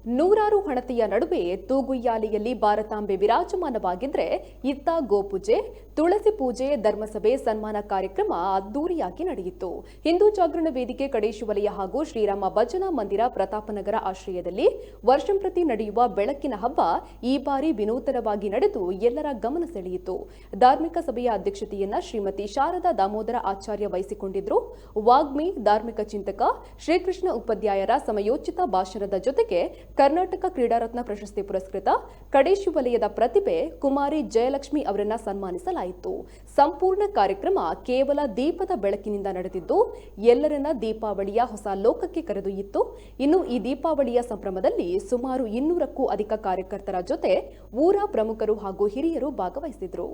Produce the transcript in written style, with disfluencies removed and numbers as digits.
ನೂರಾರು ಹಣತೆಯ ನಡುವೆ ತೂಗುಯ್ಯಾಲಿಯಲ್ಲಿ ಭಾರತಾಂಬೆ ವಿರಾಜಮಾನವಾಗಿದ್ರೆ ಇತ್ತ ಗೋಪೂಜೆ, ತುಳಸಿ ಪೂಜೆ, ಧರ್ಮಸಭೆ, ಸನ್ಮಾನ ಕಾರ್ಯಕ್ರಮ ಅದ್ದೂರಿಯಾಗಿ ನಡೆಯಿತು. ಹಿಂದೂ ಜಾಗರಣ ವೇದಿಕೆ ಕಡೇಶು ವಲಯ ಹಾಗೂ ಶ್ರೀರಾಮ ಭಜನಾ ಮಂದಿರ ಪ್ರತಾಪನಗರ ಆಶ್ರಯದಲ್ಲಿ ವರ್ಷಂಪ್ರತಿ ನಡೆಯುವ ಬೆಳಕಿನ ಹಬ್ಬ ಈ ಬಾರಿ ವಿನೂತನವಾಗಿ ನಡೆದು ಎಲ್ಲರ ಗಮನ ಸೆಳೆಯಿತು. ಧಾರ್ಮಿಕ ಸಭೆಯ ಅಧ್ಯಕ್ಷತೆಯನ್ನ ಶ್ರೀಮತಿ ಶಾರದಾ ದಾಮೋದರ ಆಚಾರ್ಯ ವಹಿಸಿಕೊಂಡಿದ್ರು. ವಾಗ್ಮಿ, ಧಾರ್ಮಿಕ ಚಿಂತಕ ಶ್ರೀಕೃಷ್ಣ ಉಪಾಧ್ಯಾಯರ ಸಮಯೋಚಿತ ಭಾಷಣದ ಜೊತೆಗೆ ಕರ್ನಾಟಕ ಕ್ರೀಡಾರತ್ನ ಪ್ರಶಸ್ತಿ ಪುರಸ್ಕೃತ ಕಡೇಶು ವಲಯದ ಪ್ರತಿಭೆ ಕುಮಾರಿ ಜಯಲಕ್ಷ್ಮಿ ಅವರನ್ನ ಸನ್ಮಾನಿಸಲಾಯಿತು. ಸಂಪೂರ್ಣ ಕಾರ್ಯಕ್ರಮ ಕೇವಲ ದೀಪದ ಬೆಳಕಿನಿಂದ ನಡೆದಿದ್ದು ಎಲ್ಲರನ್ನ ದೀಪಾವಳಿಯ ಹೊಸ ಲೋಕಕ್ಕೆ ಕರೆದೊಯ್ಯಿತು. ಇನ್ನು ಈ ದೀಪಾವಳಿಯ ಸಂಭ್ರಮದಲ್ಲಿ ಸುಮಾರು 200ಕ್ಕೂ ಅಧಿಕ ಕಾರ್ಯಕರ್ತರ ಜೊತೆ ಊರ ಪ್ರಮುಖರು ಹಾಗೂ ಹಿರಿಯರು ಭಾಗವಹಿಸಿದ್ರು.